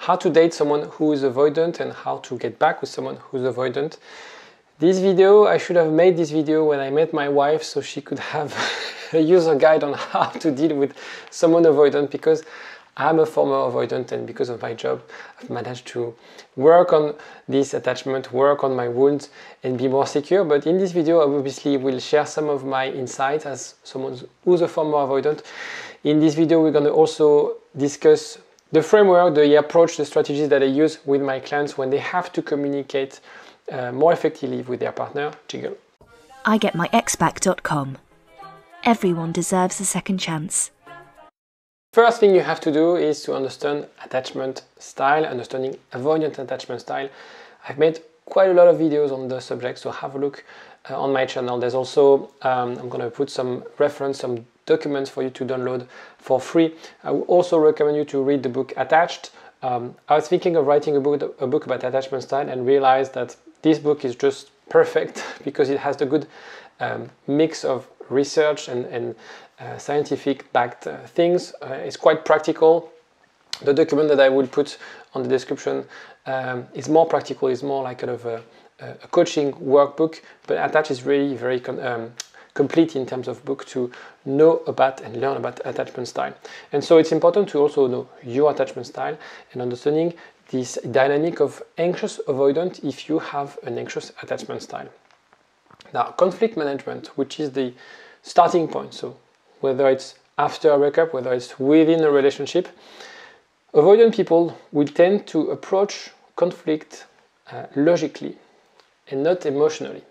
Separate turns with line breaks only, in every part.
how to date someone who is avoidant and how to get back with someone who's avoidant. This video, I should have made this video when I met my wife so she could have a user guide on how to deal with someone avoidant, because I'm a former avoidant and because of my job I've managed to work on this attachment, work on my wounds and be more secure. But in this video I obviously will share some of my insights as someone who's a former avoidant. In this video we're going to also discuss the framework, the approach, the strategies that I use with my clients when they have to communicate more effectively with their partner. Jiggle.
IGetMyExBack.com. Everyone deserves a second chance.
First thing you have to do is to understand attachment style, understanding avoidant attachment style. I've made quite a lot of videos on the subject, so have a look on my channel. There's also, I'm going to put some reference, some documents for you to download for free. I would also recommend you to read the book Attached. I was thinking of writing a book about attachment style and realized that this book is just perfect because it has the good mix of research and scientific backed things. It's quite practical. The document that I will put on the description is more practical, is more like kind of a coaching workbook, but Attached is really very complete in terms of book to know about and learn about attachment style. And so it's important to also know your attachment style and understanding this dynamic of anxious avoidant if you have an anxious attachment style. Now, conflict management, which is the starting point, so whether it's after a breakup, whether it's within a relationship, avoidant people will tend to approach conflict logically and not emotionally.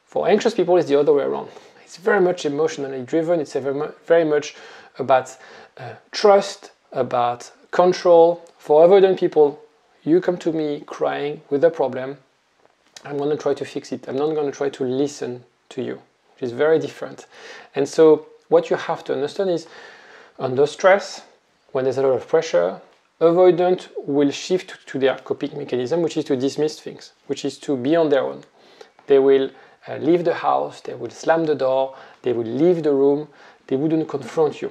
For anxious people, it's the other way around. It's very much emotionally driven. It's very much about trust, about control. For avoidant people, you come to me crying with a problem, I'm going to try to fix it. I'm not going to try to listen to you, which is very different. And so what you have to understand is under stress, when there's a lot of pressure, avoidant will shift to their coping mechanism, which is to dismiss things, which is to be on their own. They will leave the house, they will slam the door, they will leave the room, they wouldn't confront you,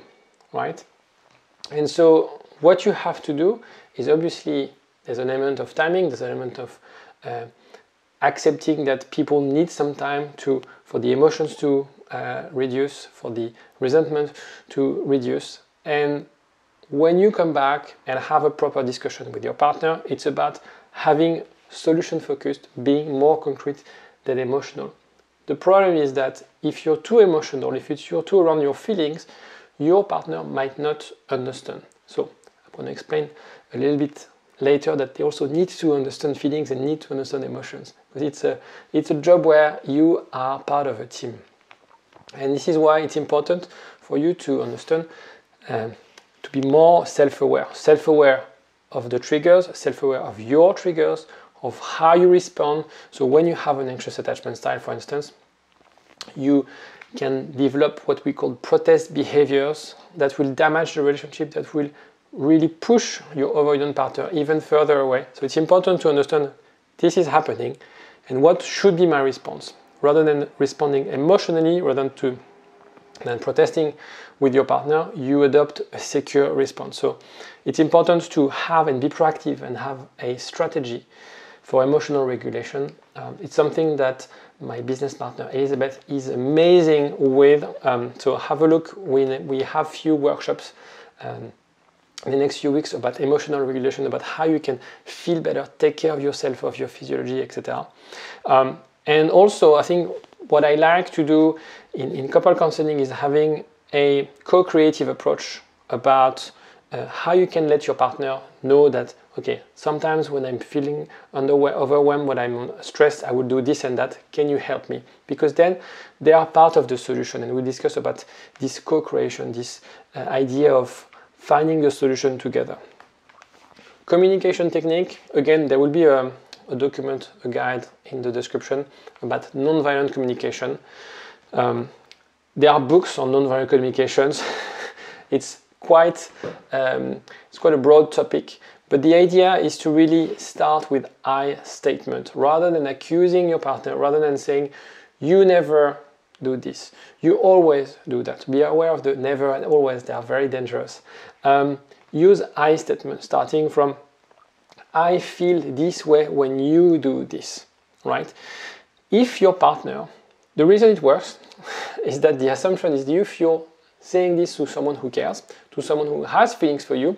right? And so what you have to do is obviously there's an element of timing, there's an element of accepting that people need some time for the emotions to reduce, for the resentment to reduce. And when you come back and have a proper discussion with your partner, it's about having solution focused, being more concrete than emotional. The problem is that if you're too emotional, if you're too around your feelings, your partner might not understand. So I'm going to explain a little bit later that they also need to understand feelings and need to understand emotions, because it's a job where you are part of a team. And this is why it's important for you to understand, to be more self-aware of the triggers, self-aware of your triggers, of how you respond. So when you have an anxious attachment style, for instance, you can develop what we call protest behaviors that will damage the relationship, that will really push your avoidant partner even further away. So it's important to understand this is happening and what should be my response. Rather than responding emotionally, rather than protesting with your partner, you adopt a secure response. So it's important to have and be proactive and have a strategy for emotional regulation. It's something that my business partner Elizabeth is amazing with. So have a look when we have few workshops in the next few weeks about emotional regulation, about how you can feel better, take care of yourself, of your physiology, etc. And also, I think what I like to do in couple counseling is having a co-creative approach about how you can let your partner know that, okay, sometimes when I'm feeling overwhelmed, when I'm stressed, I will do this and that. Can you help me? Because then they are part of the solution, and we discuss about this co-creation, this idea of finding the solution together. Communication technique, again, there will be a document, a guide in the description about non-violent communication. There are books on non-violent communications. It's quite a broad topic, but the idea is to really start with I statement rather than accusing your partner, rather than saying you never do this, you always do that. Be aware of the never and always, they are very dangerous. Use I statement starting from I feel this way when you do this, right? If your partner, the reason it works is that the assumption is if you're saying this to someone who cares, to someone who has feelings for you,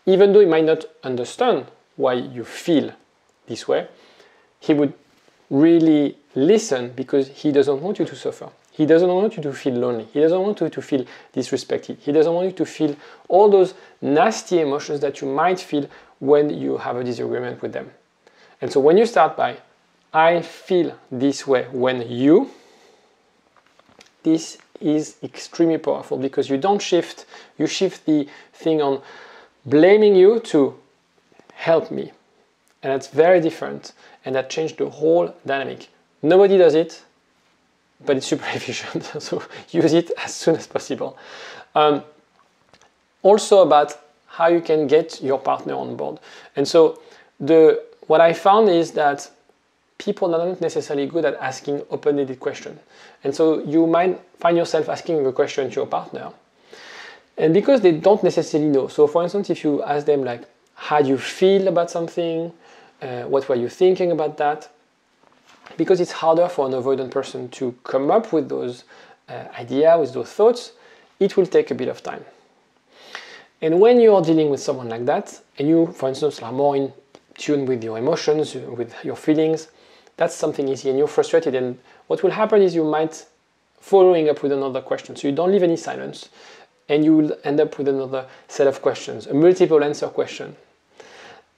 even though he might not understand why you feel this way, he would really listen because he doesn't want you to suffer. He doesn't want you to feel lonely. He doesn't want you to feel disrespected. He doesn't want you to feel all those nasty emotions that you might feel when you have a disagreement with them. And so when you start by, I feel this way when you, this is extremely powerful because you don't shift, you shift the thing on blaming you to help me. And that's very different, and that changed the whole dynamic. Nobody does it, but it's super efficient, so use it as soon as possible. Also about how you can get your partner on board. And so what I found is that people are not necessarily good at asking open-ended questions. And so you might find yourself asking a question to your partner, and because they don't necessarily know. So for instance, if you ask them like, how do you feel about something? What were you thinking about that? Because it's harder for an avoidant person to come up with those ideas, with those thoughts, it will take a bit of time. And when you are dealing with someone like that, and you, for instance, are more in tune with your emotions, with your feelings, that's something easy, and you're frustrated, and what will happen is you might following up with another question. So you don't leave any silence, and you will end up with another set of questions, a multiple answer question.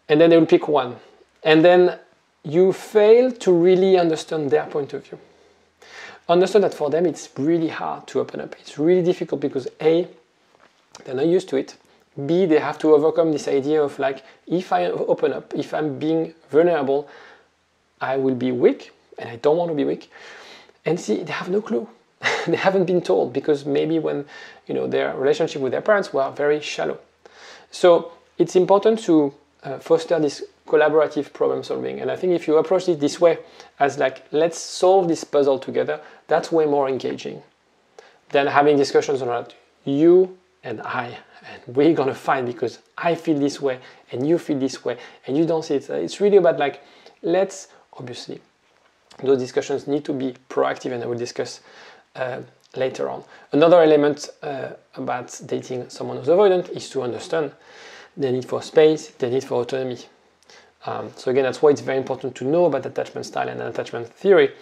And then they will pick one. And then you fail to really understand their point of view. Understand that for them it's really hard to open up. It's really difficult because A, they're not used to it. B, they have to overcome this idea of like, if I open up, if I'm being vulnerable, I will be weak, and I don't want to be weak. And C, they have no clue. They haven't been told, because maybe when their relationship with their parents were very shallow. So it's important to foster this collaborative problem solving. And I think if you approach it this way, as like, let's solve this puzzle together, that's way more engaging than having discussions about you and I, and we're gonna fight because I feel this way and you feel this way and you don't see it. It's really about like, let's, obviously, those discussions need to be proactive, and I will discuss later on. Another element about dating someone who's avoidant is to understand the need for space, the need for autonomy. So again, that's why it's very important to know about attachment style and attachment theory,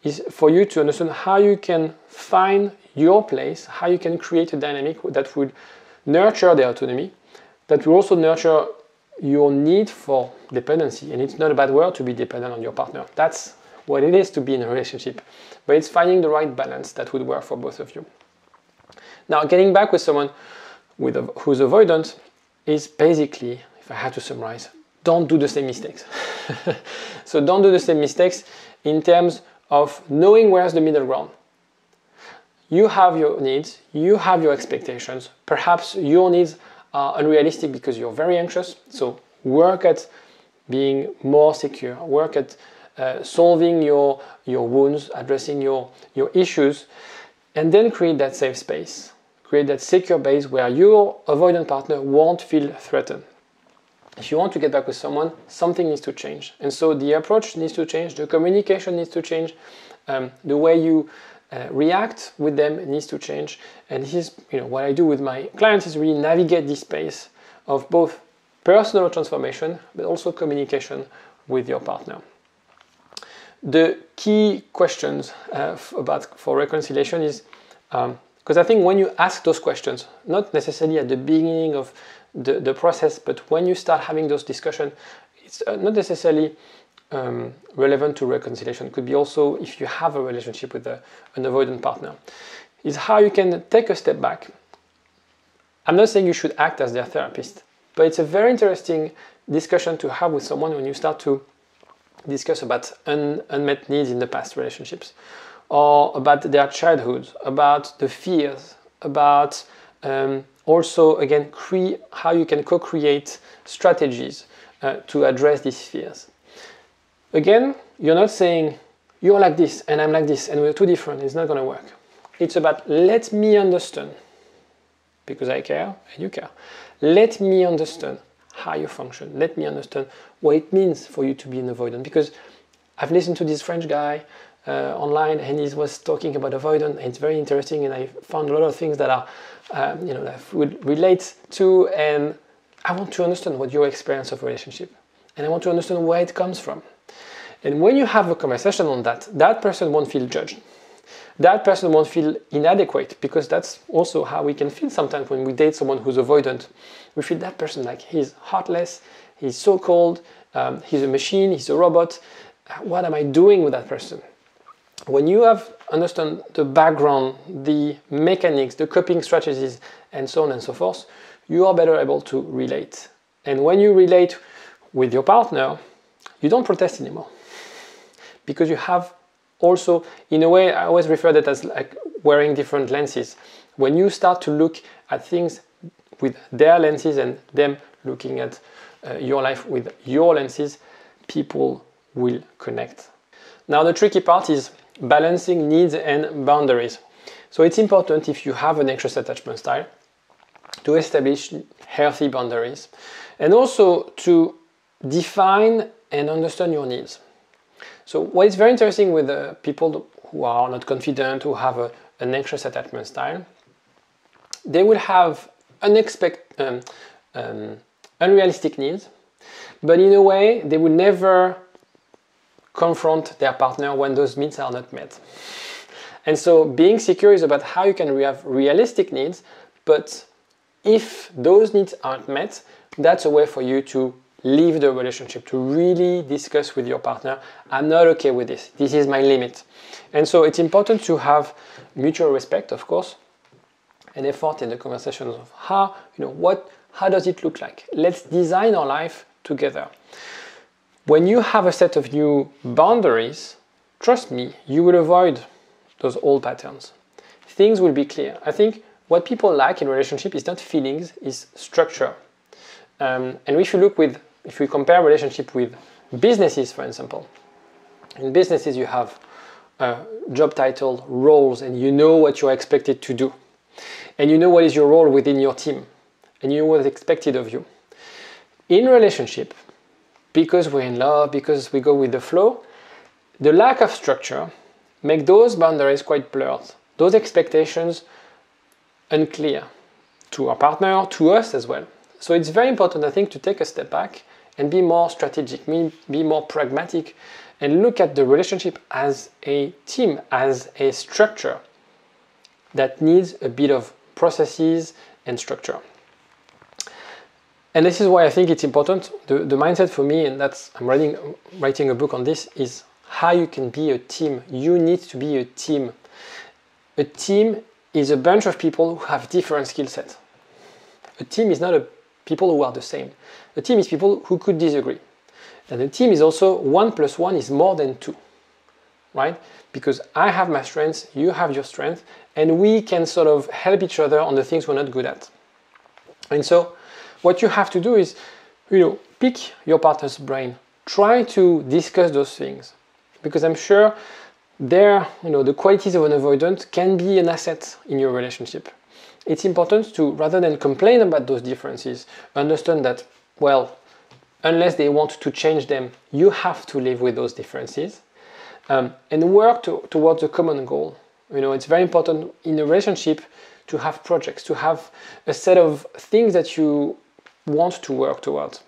is for you to understand how you can find your place, how you can create a dynamic that would nurture the autonomy, that will also nurture your need for dependency. And it's not a bad word to be dependent on your partner. That's what it is to be in a relationship. But it's finding the right balance that would work for both of you. Now, getting back with someone who's avoidant is basically, if I had to summarize, don't do the same mistakes. So don't do the same mistakes in terms of knowing where's the middle ground. You have your needs, you have your expectations. Perhaps your needs are unrealistic because you're very anxious. So work at being more secure, work at solving your wounds, addressing your issues, and then create that safe space. Create that secure base where your avoidant partner won't feel threatened. If you want to get back with someone, something needs to change. And so the approach needs to change, the communication needs to change, the way you react with them needs to change. And here's what I do with my clients is really navigate this space of both personal transformation, but also communication with your partner. The key questions for reconciliation is, because I think when you ask those questions, not necessarily at the beginning of the process, but when you start having those discussions, it's not necessarily relevant to reconciliation. It could be also if you have a relationship with an avoidant partner, is how you can take a step back. I'm not saying you should act as their therapist, but it's a very interesting discussion to have with someone when you start to discuss about unmet needs in the past relationships, or about their childhood, about the fears, about also, again, how you can co-create strategies to address these fears. Again, you're not saying, you're like this and I'm like this and we're too different, it's not going to work. It's about, let me understand, because I care and you care. Let me understand how you function. Let me understand what it means for you to be an avoidant. Because I've listened to this French guy online, and he was talking about avoidant, and it's very interesting, and I found a lot of things that are, that I would relate to, and I want to understand what your experience of relationship, and I want to understand where it comes from. And when you have a conversation on that, that person won't feel judged. That person won't feel inadequate, because that's also how we can feel sometimes when we date someone who's avoidant. We feel that person like he's heartless, he's so cold, he's a machine, he's a robot. What am I doing with that person? When you have understand the background, the mechanics, the coping strategies, and so on and so forth, you are better able to relate. And when you relate with your partner, you don't protest anymore, because you have also, in a way, I always refer that as like wearing different lenses. When you start to look at things with their lenses and them looking at your life with your lenses, people will connect. Now, the tricky part is balancing needs and boundaries. So it's important, if you have an anxious attachment style, to establish healthy boundaries and also to define and understand your needs. So what is very interesting with people who are not confident, who have an anxious attachment style, they will have unrealistic needs, but in a way they will never confront their partner when those needs are not met. And so being secure is about how you can have realistic needs, but if those needs aren't met, that's a way for you to leave the relationship, to really discuss with your partner, I'm not okay with this, this is my limit. And so it's important to have mutual respect, of course, and effort in the conversations of how does it look like? Let's design our life together. When you have a set of new boundaries, trust me, you will avoid those old patterns. Things will be clear. I think what people like in relationship is not feelings, is structure. And if we compare relationship with businesses, for example, in businesses you have job title, roles, and you know what you're expected to do. And you know what is your role within your team. And you know what is expected of you. In relationship, because we're in love, because we go with the flow, the lack of structure make those boundaries quite blurred. Those expectations unclear to our partner, to us as well. So it's very important, I think, to take a step back and be more strategic, be more pragmatic, and look at the relationship as a team, as a structure that needs a bit of processes and structure. And this is why I think it's important. The mindset for me, and I'm writing a book on this, is how you can be a team. You need to be a team. A team is a bunch of people who have different skill sets. A team is not people who are the same. A team is people who could disagree. And a team is also 1 + 1 is more than 2, right? Because I have my strengths, you have your strength, and we can sort of help each other on the things we're not good at. And so what you have to do is, pick your partner's brain. Try to discuss those things, because I'm sure the qualities of an avoidant can be an asset in your relationship. It's important to, rather than complain about those differences, understand that, well, unless they want to change them, you have to live with those differences, and work towards a common goal. It's very important in a relationship to have projects, to have a set of things that you want to work towards.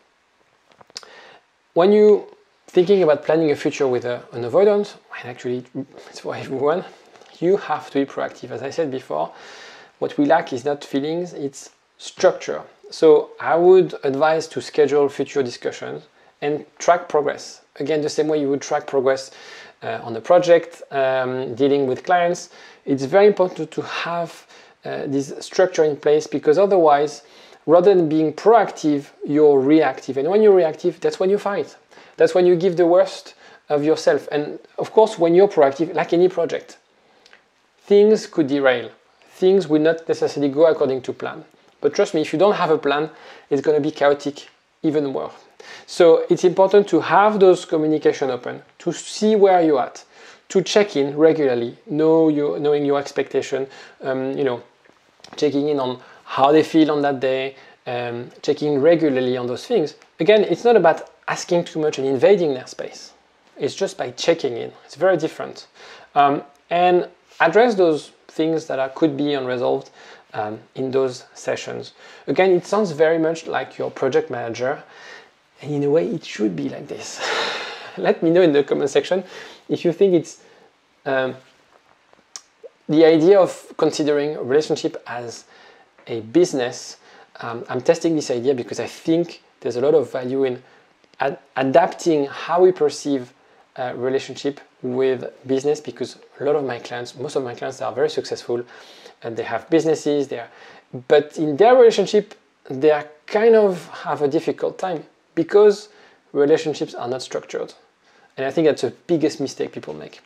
When you thinking about planning a future with an avoidant, and actually it's for everyone, you have to be proactive. As I said before, what we lack is not feelings, it's structure. So I would advise to schedule future discussions and track progress. Again, the same way you would track progress on the project, dealing with clients. It's very important to have this structure in place, because otherwise, rather than being proactive, you're reactive. And when you're reactive, that's when you fight. That's when you give the worst of yourself. And of course, when you're proactive, like any project, things could derail. Things will not necessarily go according to plan. But trust me, if you don't have a plan, it's going to be chaotic even more. So it's important to have those communication open, to see where you're at, to check in regularly, knowing your expectation, checking in on how they feel on that day, checking regularly on those things. Again, it's not about asking too much and invading their space. It's just by checking in. It's very different. And address those things that could be unresolved in those sessions. Again, it sounds very much like your project manager, and in a way it should be like this. Let me know in the comment section if you think it's the idea of considering a relationship as a business. I'm testing this idea because I think there's a lot of value in adapting how we perceive a relationship with business, because a lot of my clients, most of my clients are very successful and they have businesses there, but in their relationship they are kind of have a difficult time because relationships are not structured. And I think that's the biggest mistake people make.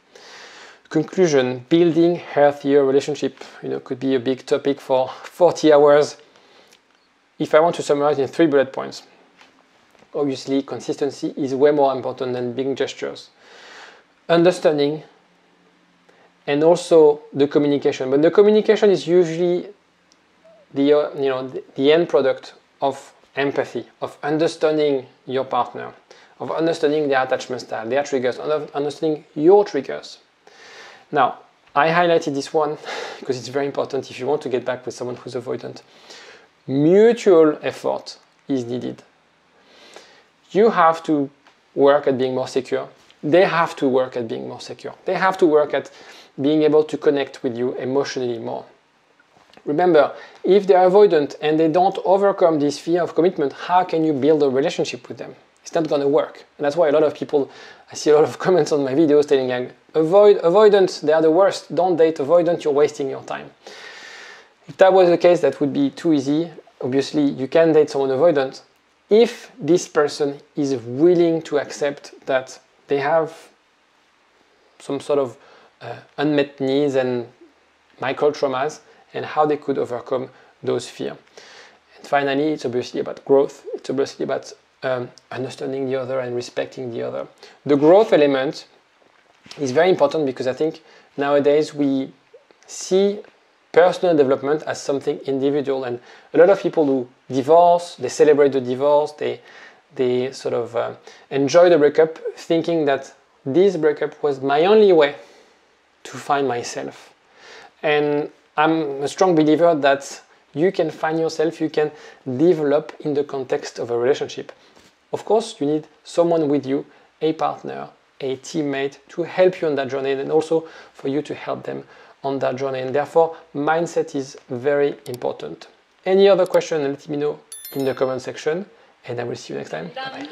Conclusion, building healthier relationship, could be a big topic for 40 hours. If I want to summarize in 3 bullet points, obviously consistency is way more important than big gestures. Understanding, and also the communication. But the communication is usually the end product of empathy, of understanding your partner, of understanding their attachment style, their triggers, of understanding your triggers. Now, I highlighted this one because it's very important if you want to get back with someone who's avoidant. Mutual effort is needed. You have to work at being more secure. They have to work at being more secure. They have to work at being able to connect with you emotionally more. Remember, if they're avoidant and they don't overcome this fear of commitment, how can you build a relationship with them? It's not going to work. And that's why a lot of people, I see a lot of comments on my videos telling like, avoidant, they are the worst. Don't date avoidant, you're wasting your time. If that was the case, that would be too easy. Obviously, you can date someone avoidant if this person is willing to accept that they have some sort of unmet needs and micro traumas and how they could overcome those fears. And finally, it's obviously about growth. It's obviously about understanding the other and respecting the other. The growth element is very important because I think nowadays we see personal development as something individual, and a lot of people who divorce, they celebrate the divorce, they sort of enjoy the breakup, thinking that this breakup was my only way to find myself. And I'm a strong believer that you can find yourself, you can develop in the context of a relationship. Of course, you need someone with you, a partner, a teammate to help you on that journey, and also for you to help them on that journey. And therefore, mindset is very important. Any other question, let me know in the comment section, and I will see you next time. Bye-bye.